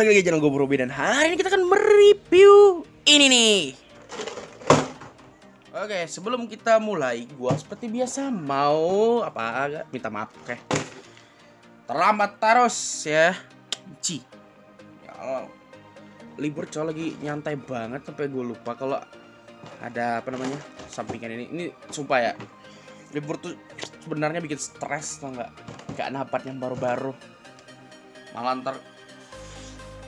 balik lagi channel gue Broby, dan hari ini kita akan mereview ini nih. Oke, sebelum kita mulai, gue seperti biasa mau agak minta maaf. Oke, terlambat terus ya. Ci ya, libur coy, lagi nyantai banget sampai gue lupa kalau ada sampingan ini sumpah ya. Libur tuh sebenarnya bikin stres, tau nggak dapat yang baru-baru. Malah ntar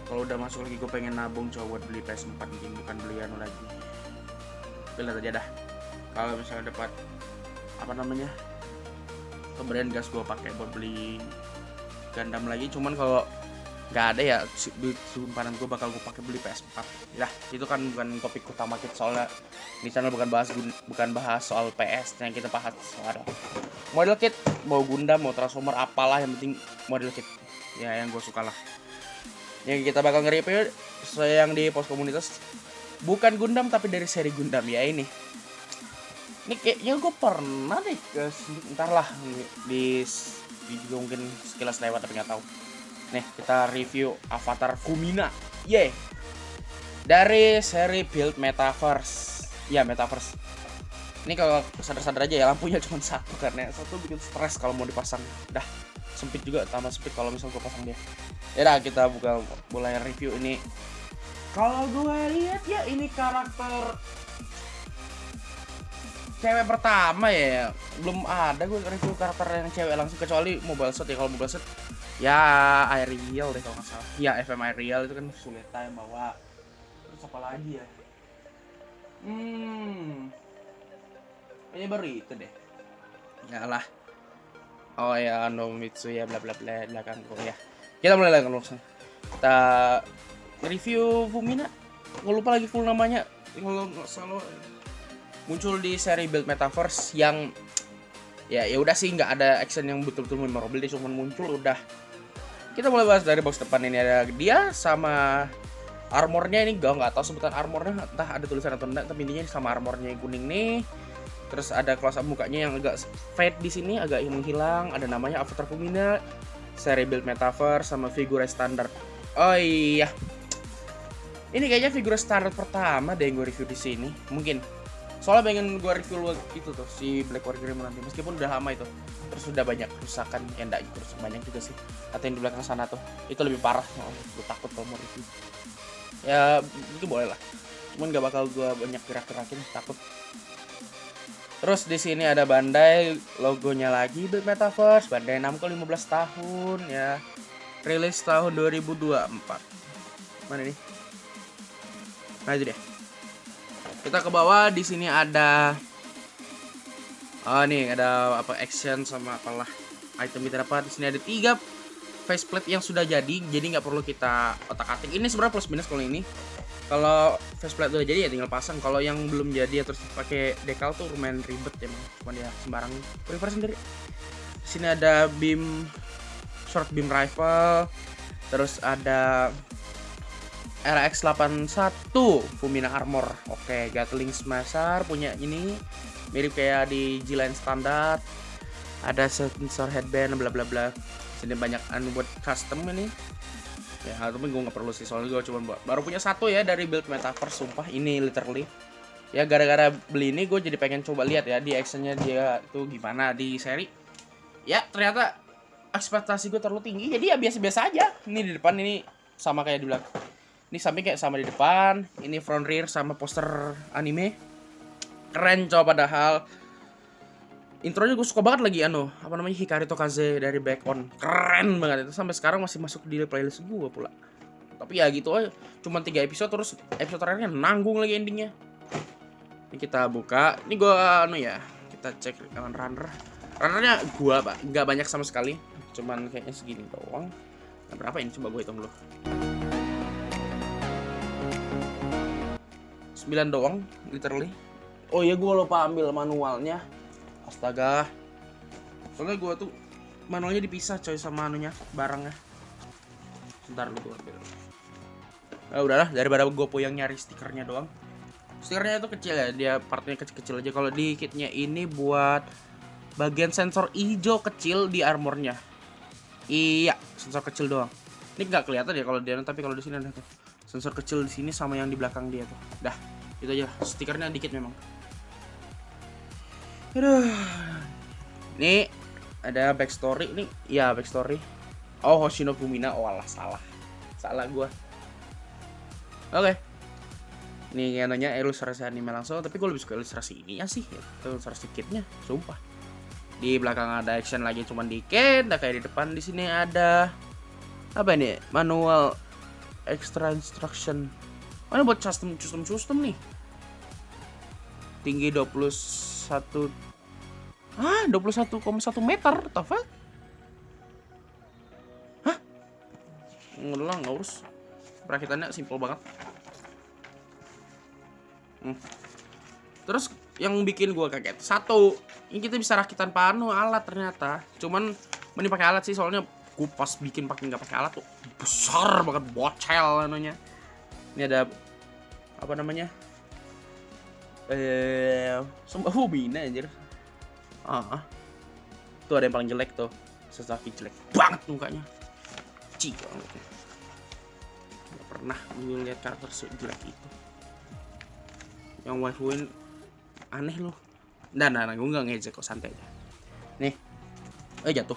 kalau udah masuk lagi gue pengen nabung coba buat beli PS4 ini, bukan beli anu lagi. Lihat aja dah. Kalau misalnya dapat pemberian gas gue pakai buat beli Gundam lagi. Cuman kalau nggak ada ya duit simpanan gue bakal gue pakai beli PS4. Ya, itu kan bukan topik utama kita, soalnya di channel bukan bahas soal PS. Yang kita bahas soal model kit, mau Gundam, mau Transformer, apalah yang penting model kit. Ya yang gue suka lah. Yang kita bakal nge-review yang di post komunitas bukan Gundam tapi dari seri Gundam ya ini. Ini kayaknya gue pernah deh ntar lah di juga mungkin sekilas lewat tapi nggak tahu. Nih kita review Avatar Fumina. Dari seri Build Metaverse. Ya Metaverse. Ini kalau sadar-sadar aja ya, lampunya cuma satu karena satu bikin stres kalau mau dipasang. Dah sempit juga, tambah sempit kalau misal gue pasang dia. Ya dah, kita mulai review ini. Kalau gue lihat ya ini karakter cewek pertama ya. Belum ada gue review karakter yang cewek langsung kecuali Mobile Suit ya. Kalau Mobile Suit ya Aerial deh kalau nggak salah. Ya FM Aerial itu kan Suleta yang bawa. Terus apa lagi ya? Kayaknya baru itu deh. Ya lah. Oh ya, Nomitsu ya bla bla bla belakang kok ya. Kita mulai lagi langsung. Kita review Fumina. Nggak lupa lagi full namanya. Kalau nggak salah muncul di seri Build Metaverse yang ya udah sih, nggak ada action yang betul-betul memorable, dia cuma muncul udah. Kita mulai bahas dari box depan. Ini ada dia sama armornya. Ini gue nggak tahu sebutan armornya, entah ada tulisan atau enggak, tapi intinya sama armornya yang kuning nih. Terus ada close up mukanya yang agak fade di sini, agak menghilang. Ada namanya Avatar Fumina, seri Build Metaverse sama figure standar. Oh iya, ini kayaknya figure standar pertama deh yang gue review di sini. Mungkin soalnya pengen gue review itu tuh si Black Warrior nanti, meskipun udah lama itu. Terus udah banyak kerusakan, ya enggak kerusakan banyak juga sih. Atau yang di belakang sana tuh, itu lebih parah. Gue takut kalau mau review. Ya itu boleh lah, cuman gak bakal gue banyak gerak-gerakin, takut. Terus di sini ada Bandai, logonya lagi Build Metaverse, Bandai Namco 15 tahun ya. Rilis tahun 2024. Mana nih? Nah itu deh. Kita ke bawah, di sini ada nih ada action sama apalah item kita dapat. Di sini ada 3 faceplate yang sudah jadi nggak perlu kita otak-atik. Ini sebenarnya plus minus kalau ini. Kalau faceplate udah jadi ya tinggal pasang. Kalau yang belum jadi ya terus pakai decal tuh lumayan ribet emang. Cuma dia sembarang prefer sendiri. Di sini ada short beam rifle. Terus ada RX81 Fumina armor. Oke, Gatling Smasher punya ini mirip kayak di G-Line standar. Ada sensor headband bla bla bla. Sini banyak buat custom ini. Ya, tapi gue nggak perlu sih, soalnya gue cuma baru punya satu ya dari Build Metaverse. Sumpah ini literally ya, gara-gara beli ini gue jadi pengen coba lihat ya di actionnya dia tuh gimana di seri. Ya ternyata ekspektasi gue terlalu tinggi, jadi ya biasa-biasa aja. Ini di depan ini sama kayak di belakang, ini samping kayak sama di depan, ini front rear sama poster anime. Keren coba, padahal intronya gue suka banget lagi Hikari Tokaze dari Back On. Keren banget itu, sampai sekarang masih masuk di playlist gue pula. Tapi ya gitu aja, cuma 3 episode, terus episode terakhirnya nanggung lagi endingnya. Ini kita buka, ini gue kita cek runnernya gue nggak banyak sama sekali, cuman kayaknya segini doang. Nah, berapa ini coba gue hitung dulu. 9 doang literally. Oh iya, gue lupa ambil manualnya. Astaga, soalnya gue tuh manualnya dipisah coy sama barangnya. Sebentar lu gue ambil. Udahlah, daripada gue puyeng nyari stikernya doang. Stikernya itu kecil ya, dia partnya kecil-kecil aja. Kalau di kitnya ini buat bagian sensor hijau kecil di armornya. Iya, sensor kecil doang. Ini nggak kelihatan ya kalau dia, tapi kalau di sini ada tuh sensor kecil di sini sama yang di belakang dia tuh. Dah, itu aja. Stikernya dikit memang. Aduh. Nih ada backstory nih. Ya, backstory. Oh, Hoshino Fumina. Oh, alah, salah gua. Oke. Nih yang nanya ilustrasi anime langsung, tapi gue lebih suka ilustrasi ini ya sih, ilustrasi kitnya, sumpah. Di belakang ada action lagi cuman dikit, nah kayak di depan di sini ada apa ini? Manual extra instruction. Mana buat custom nih. Tinggi 21 21,1 meter, what the fuck? Hah? Nggak urus. Perakitannya simpel banget. Terus yang bikin gue kaget, satu, ini kita bisa rakitan panu alat ternyata. Cuman mending pakai alat sih, soalnya gue pas bikin pakai nggak pakai alat tuh besar banget, bocel namanya. Ini ada apa namanya? Sumpah Fumina anjir. Tuh ada yang paling jelek tuh. Sasaki jelek banget mukanya. Cik banget. Gak pernah ngeliat karakter jelek itu. Yang waifuin aneh loh. Nah, gue nggak ngejek kok, santai aja. Nih, jatuh.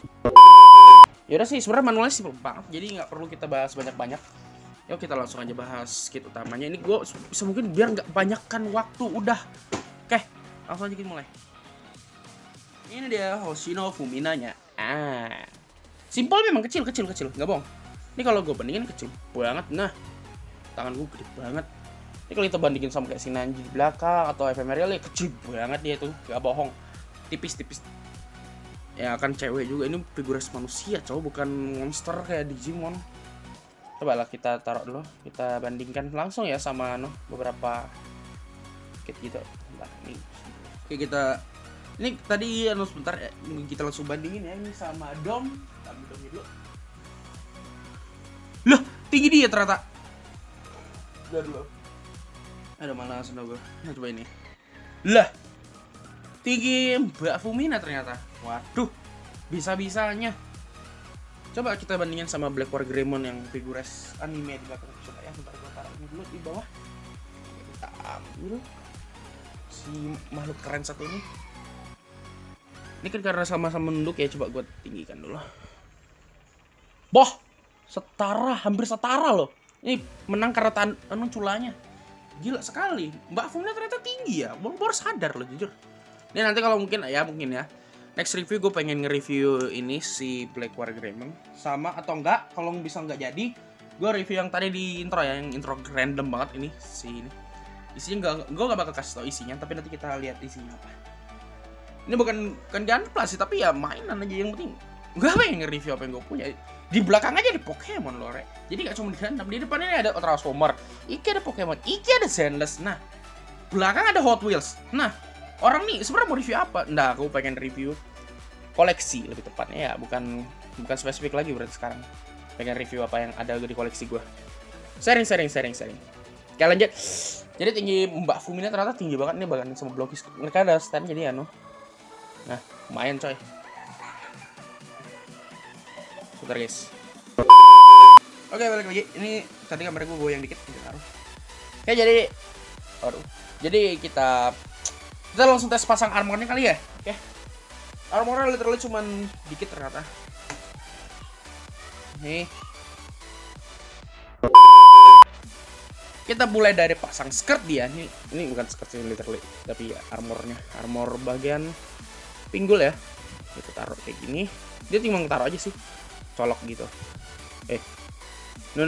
Yaudah sih, sebenarnya manualnya simpel banget, jadi nggak perlu kita bahas banyak-banyak. Yuk kita langsung aja bahas kit utamanya. Ini gue bisa mungkin biar nggak banyakkan waktu, udah. Oke, langsung aja kita mulai. Ini dia Hoshino Fuminanya. Simpel memang, kecil, nggak bohong. Ini kalau gue bandingin kecil banget, nah. Tangan gue gede banget. Ini kalau kita bandingin sama kayak Sinanji di belakang atau Ephemeral ya kecil banget dia tuh, gak bohong. Tipis. Ya kan cewek juga, ini figuras manusia cowok, bukan monster kayak Digimon. Coba lah kita taruh dulu, kita bandingkan langsung ya sama beberapa kit gitu. Nah, ini. Oke, kita ini tadi sebentar ya, kita langsung bandingin ya ini sama Dom. Kita ambil Domnya dulu. Loh, tinggi dia ternyata. Udah dulu. Ada mana sudah gue. Nah, coba ini. Lah. Tinggi Mbak Fumina ternyata. Waduh. Bisa-bisanya. Coba kita bandingin sama Black War Greymon yang figures anime di belakang. Coba ya, bentar gue taruh ini dulu di bawah. Kita ambil si makhluk keren satu ini. Ini kan karena sama-sama nunduk ya, coba gue tinggikan dulu. Boh, hampir setara loh. Ini menang karena culanya. Gila sekali, Mbak Fumina ternyata tinggi ya, baru sadar loh jujur. Ini nanti kalau mungkin ya, next review gue pengen nge-review ini si Black War Greymon. Sama atau enggak, kalau bisa enggak jadi, gue review yang tadi di intro ya, yang intro random banget ini, si ini. Isinya gue gak bakal kasih tau isinya, tapi nanti kita lihat isinya apa. Ini bukan gameplay sih, tapi ya mainan aja yang penting. Gue pengen nge-review apa yang gue punya. Di belakang aja ada Pokemon loh, Rek. Jadi gak cuma di Gundam, di depan ini ada Transformer, Iki ada Pokemon, Iki ada Zenless. Nah, belakang ada Hot Wheels. Nah, orang nih sebenarnya mau review apa? Nah, aku pengen review koleksi lebih tepatnya ya, bukan spesifik lagi berarti sekarang. Pengen review apa yang ada di koleksi gue. Sharing. Oke, lanjut. Jadi tinggi Mbak Fumina ternyata tinggi banget nih, bahkan sama Blokis. Mereka ada stand jadi Nah, lumayan coy. Bentar guys. Oke, balik lagi. Ini tadi kamera gue goyang dikit. Oke, jadi kita langsung tes pasang armornya kali ya. Oke. Armornya literally cuman dikit ternyata. Nih. Kita mulai dari pasang skirt dia. Ini bukan skirt sih literally, tapi ya armor bagian pinggul ya. Kita taruh kayak gini. Dia tinggal taruh aja sih. Colok gitu. No.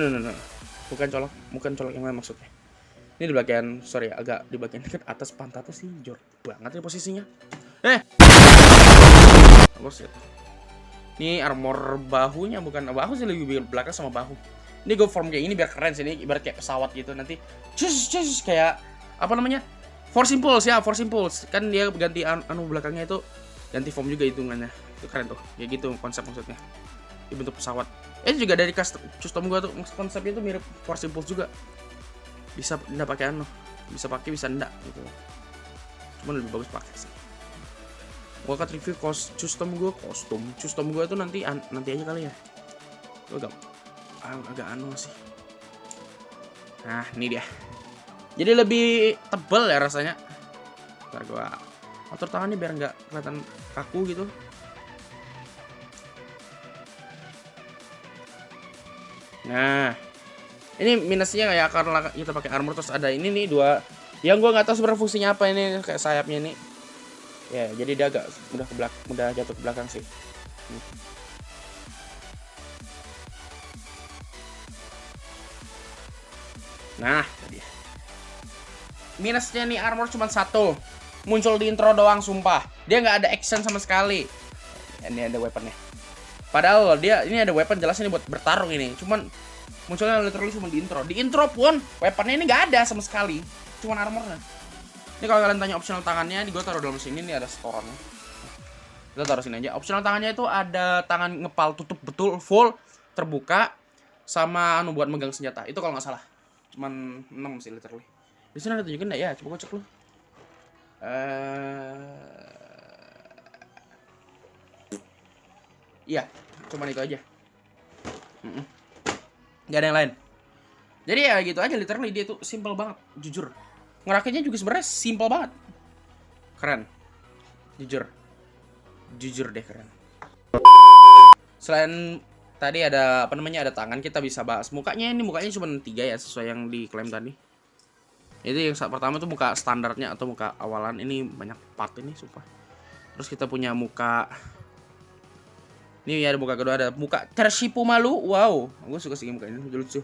Bukan colok yang lain maksudnya. Ini di bagian, agak di bagian dekat atas pantatnya sih, jor banget ya posisinya. Ini armor bahunya, bukan bahu sih, lebih belakang sama bahu. Ini gue form kayak ini biar keren sih, ini ibarat kayak pesawat gitu nanti. Cus kayak apa namanya? Force Impulse. Kan dia ganti belakangnya itu ganti form juga hitungannya. Itu keren tuh. Kayak gitu konsep maksudnya. Bentuk pesawat. Juga dari custom gua tuh konsepnya tuh mirip Force Impulse juga. Bisa enggak pakai bisa pakai bisa enggak gitu. Cuman lebih bagus pakai sih. Gua akan review kostum gua tuh nanti aja kali ya. agak anu sih. Nah, ini dia. Jadi lebih tebal ya rasanya. Ntar gua atur tangannya biar nggak kelihatan kaku gitu. Nah, ini minusnya kayak karena kita pakai armor terus ada ini nih dua. Yang gua nggak tahu sebenarnya fungsinya apa ini, kayak sayapnya ini. Ya, jadi dia agak mudah jatuh ke belakang sih. Nah, tadi. Minusnya nih armor cuma satu. Muncul di intro doang, sumpah. Dia nggak ada action sama sekali. Ini ada weaponnya. Padahal dia ini ada weapon jelas ini buat bertarung ini. Cuman munculnya literally cuma di intro. Di intro pun weaponnya ini nggak ada sama sekali. Cuman armornya. Ini kalau kalian tanya optional tangannya, gue taruh dalam sini nih ada storannya. Kita taruh sini aja. Optional tangannya itu ada tangan ngepal tutup betul full terbuka sama anu buat megang senjata. Itu kalau nggak salah. Cuman 6 sih literally. Di sini ada tunjukin enggak ya? Coba gue cek lu. Iya, cuman itu aja. Gak ada yang lain. Jadi ya gitu aja literally, dia tuh simple banget, jujur. Ngerakitnya juga sebenarnya simple banget. Keren. Jujur deh keren. Selain tadi ada apa namanya, ada tangan, kita bisa bahas mukanya. Ini mukanya cuma 3 ya sesuai yang diklaim tadi. Itu yang saat pertama tuh muka standarnya atau muka awalan. Ini banyak part ini sumpah. Terus kita punya muka. Ini ada muka kedua, ada muka tersipu malu. Wow, gue suka sih muka ini, lucu.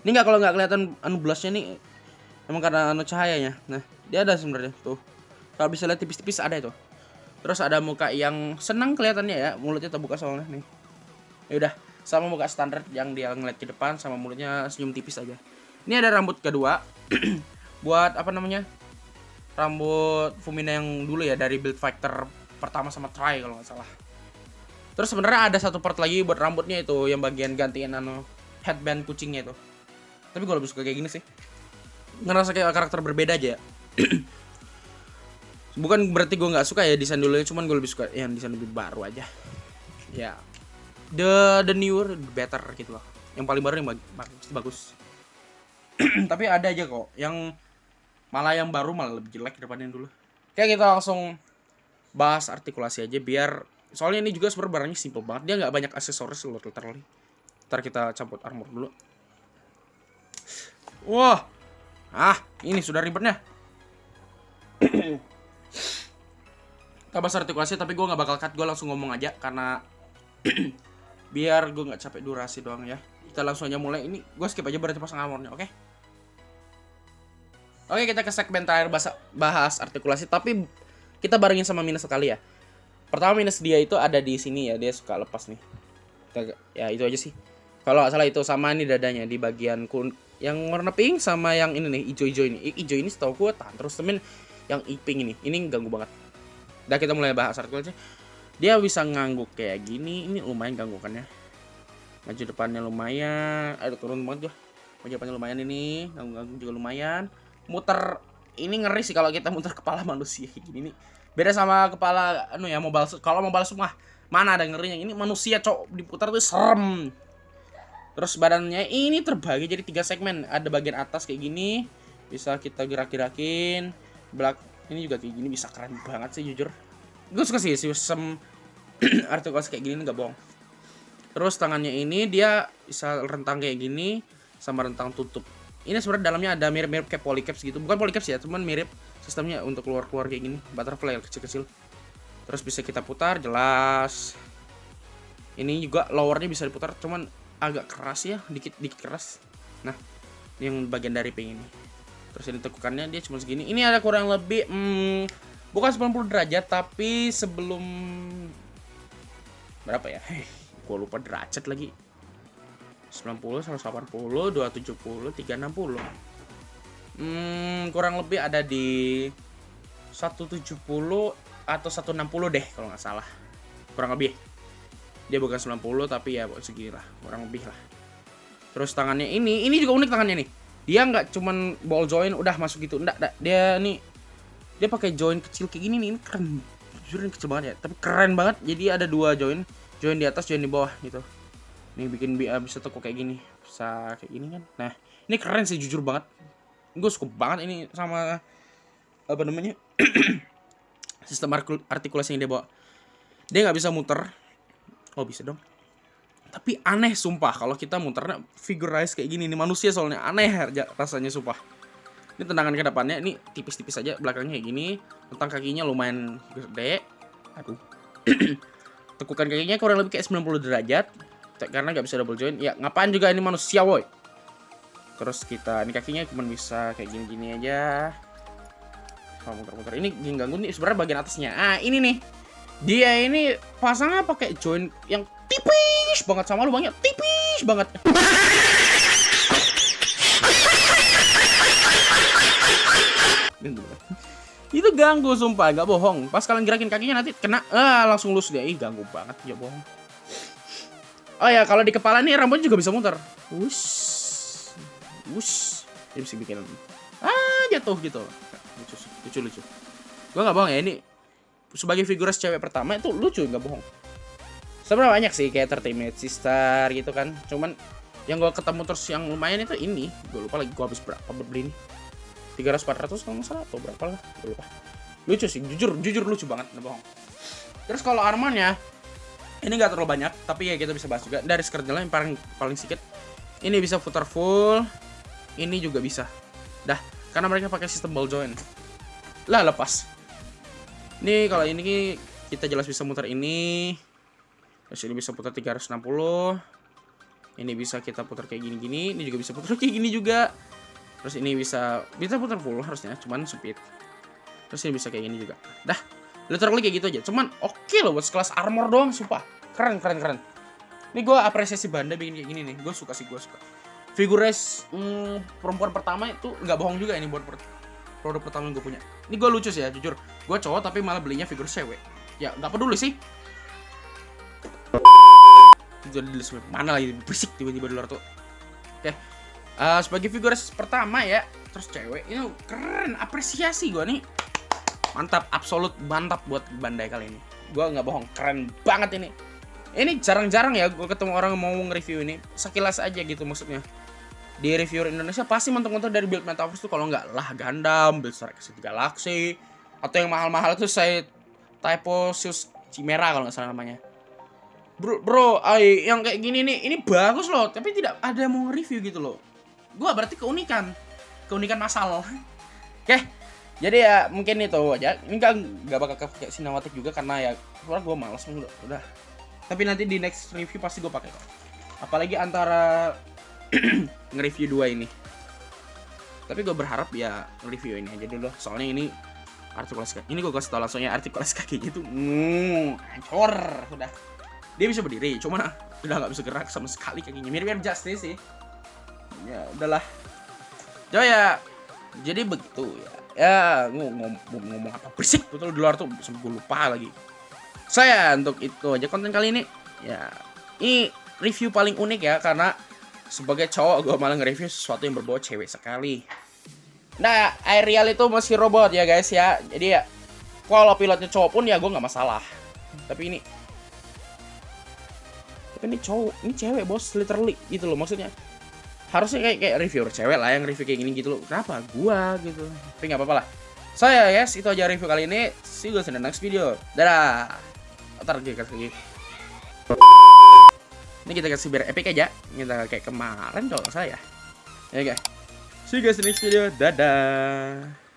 Ini nggak, kalau nggak kelihatan anu blushnya nih, emang karena anu cahayanya. Nah, dia ada sebenarnya tuh. Kalau bisa lihat tipis-tipis ada itu. Terus ada muka yang senang kelihatannya ya, mulutnya terbuka soalnya nih. Ya udah, sama muka standar yang dia ngeliat ke depan sama mulutnya senyum tipis aja. Ini ada rambut kedua. Buat apa namanya? Rambut Fumina yang dulu ya, dari build fighter pertama sama try kalau nggak salah. Terus sebenarnya ada satu part lagi buat rambutnya itu, yang bagian gantiin anu headband kucingnya itu. Tapi gue lebih suka kayak gini sih. Ngerasa kayak karakter berbeda aja ya. Bukan berarti gue nggak suka ya desain dulunya, cuman gue lebih suka yang desain lebih baru aja. Ya, the newer the better gitu loh. Yang paling baru yang bagus. Tapi ada aja kok yang malah yang baru malah lebih jelek daripada yang dulu. Kayak kita langsung bahas artikulasi aja biar, soalnya ini juga sebenarnya barangnya simple banget. Dia nggak banyak aksesoris loh literally. Ntar kita campur armor dulu. Wah, ini sudah ribetnya. Kita bahas artikulasi, tapi gue nggak bakal cut, gue langsung ngomong aja karena biar gue nggak capek durasi doang ya. Kita langsung aja mulai. Ini gue skip aja berarti pasang armornya, oke? Oke, kita ke segmen terakhir bahas artikulasi, tapi kita barengin sama minus sekali ya. Pertama, minus dia itu ada di sini ya, dia suka lepas nih. Ya itu aja sih. Kalau nggak salah itu, sama nih dadanya di bagian yang warna pink sama yang ini nih, hijau-hijau ini. Hijau ini setahu gue terus temen yang pink ini ganggu banget. Udah, kita mulai bahas artikulasi. Dia bisa ngangguk kayak gini, ini lumayan ganggukannya. Maju depannya lumayan, ada turun banget gue. Maju depannya lumayan ini, ganggu juga lumayan. Muter ini ngeri sih kalau kita muter kepala manusia kayak gini nih. Beda sama kepala anu ya, kalau mobile suit mah mana ada ngerinya. Ini manusia cok diputar tuh serem. Terus badannya ini terbagi jadi 3 segmen. Ada bagian atas kayak gini, bisa kita gerak-gerakin. Ini juga kayak gini, bisa keren banget sih jujur. Gue suka sih sistem artikulasi kayak gini, nggak bohong. Terus tangannya ini dia bisa rentang kayak gini sama rentang tutup. Ini sebenarnya dalamnya ada mirip-mirip kayak polycaps gitu. Bukan polycaps ya, cuman mirip sistemnya untuk keluar-keluar kayak gini. Butterfly yang kecil-kecil. Terus bisa kita putar, jelas. Ini juga lowernya bisa diputar, cuman agak keras ya, dikit keras. Nah, ini yang bagian dari ping ini. Terus ini tekukannya dia cuma segini. Ini ada kurang lebih bukan 90 derajat, tapi sebelum berapa ya? Gue lupa derajat lagi. 90, 180, 270, 360. Kurang lebih ada di 170 atau 160 deh kalau nggak salah. Kurang lebih. Dia bukan 90 tapi ya segini lah, kurang lebih lah. Terus tangannya ini juga unik tangannya nih. Dia nggak cuman ball joint udah masuk gitu. Enggak, dia pakai joint kecil kayak gini nih. Ini keren. Jujur ini kecil banget ya, tapi keren banget. Jadi ada 2 joint di atas, joint di bawah gitu. Nih bikin bisa tekuk kayak gini, bisa kayak gini kan. Nah, ini keren sih jujur banget. Gue suka banget ini sama apa namanya sistem artikulasi yang dia bawa. Dia nggak bisa muter. Oh bisa dong. Tapi aneh sumpah kalau kita muternya figurize kayak gini nih, manusia soalnya aneh rasanya sumpah. Ini tendangan ke depannya ini tipis-tipis aja, belakangnya kayak gini. Tentang kakinya lumayan gede. Aduh. Tekukan kakinya kurang lebih kayak 90 derajat karena nggak bisa double joint. Ya ngapain juga ini manusia woi. Terus kita ini kakinya cuma bisa kayak gini-gini aja. Kalau muter-muter ini ganggu nih sebenarnya bagian atasnya. Ah, ini nih. Dia ini pasangnya pakai joint yang tipis banget sama lu banyak tipis banget. Itu ganggu sumpah, nggak bohong. Pas kalian gerakin kakinya nanti kena langsung lus dia. Ih, ganggu banget, ya bohong. Oh ya, kalau di kepala nih rambutnya juga bisa muter. Wush. Wush. Dia bisa bikin jatuh gitu. Lucu. Gua nggak bohong ya, ini sebagai figuras cewek pertama itu lucu, nggak bohong. Sebenarnya banyak sih kayak Entertainment Sister gitu kan. Cuman yang gue ketemu terus yang lumayan itu ini. Gue lupa lagi gue habis berapa beli ini. 300-400 kalau nggak salah atau berapa lah. Gue lupa. Lucu sih, jujur lucu banget, nggak bohong. Terus kalau armornya ini nggak terlalu banyak, tapi ya kita bisa bahas juga. Dari skirtnya yang paling sedikit. Ini bisa putar full. Ini juga bisa. Dah, karena mereka pakai sistem ball joint. Lah lepas. Nih kalau ini kita jelas bisa muter ini. Terus ini bisa putar 360. Ini bisa kita putar kayak gini-gini. Ini juga bisa putar kayak gini juga. Terus ini bisa putar full harusnya, cuman sempit. Terus ini bisa kayak gini juga. Dah, literally kayak gitu aja. Cuman oke loh buat sekelas armor doang, sumpah. Keren. Ini gue apresiasi Bandai bikin kayak gini nih. Gue suka. Figures perempuan pertama itu nggak bohong juga ini buat produk pertama yang gue punya. Ini gue lucu sih ya, jujur. Gue cowok tapi malah belinya figur cewek. Ya nggak peduli sih. Jadi mana lagi berisik tiba-tiba di luar tuh. Oke. Sebagai figures pertama ya, terus cewek ini keren, apresiasi gue nih. Mantap, absolut mantap buat Bandai kali ini. Gue nggak bohong, keren banget ini. Ini jarang-jarang ya gue ketemu orang yang mau nge-review ini. Sekilas aja gitu maksudnya. Di reviewer Indonesia pasti mentok-mentok dari build Metaverse tuh, kalau nggak lah Gundam, build Star City Galaxy, atau yang mahal-mahal itu saya Typo Sus Chimera kalau nggak salah namanya. Bro, yang kayak gini nih, ini bagus loh, tapi tidak ada yang mau nge-review gitu loh. Gua berarti keunikan masal. Oke, jadi ya mungkin itu aja. Ini nggak bakal kayak sinematik juga karena ya sebenarnya gue malas udah. Tapi nanti di next review pasti gue pakai kok. Apalagi antara nge-review dua ini. Tapi gue berharap ya nge-review ini aja dulu. Soalnya ini artikulasi kaki. Ini gue kasih tau langsung ya, artikulasi kakinya itu hancur udah. Dia bisa berdiri, cuma udah nggak bisa gerak sama sekali kakinya. Mirip Justice sih. Ya udahlah. Ya, jadi begitu ya. Ya ngomong apa berisik betul di luar tuh sampai gue lupa lagi. Saya untuk itu aja konten kali ini. Ya, ini review paling unik ya karena sebagai cowok gue malah nge-review sesuatu yang berbau cewek sekali. Nah, Aerial itu masih robot ya guys ya. Jadi ya kalau pilotnya cowok pun ya gue nggak masalah. Tapi ini cowok, ini cewek bos, literally gitu loh maksudnya. Harusnya kayak reviewer cewek lah yang review kayak gini gitu loh. Kenapa gua gitu? Tapi nggak apa-apa lah. Saya guys, itu aja review kali ini. See you guys in the next video. Dadah. Ntar lagi. Ini kita kasih biar epic aja. Kita kayak kemarin kalau saya. Ya guys. See you guys in the next video. Dadah.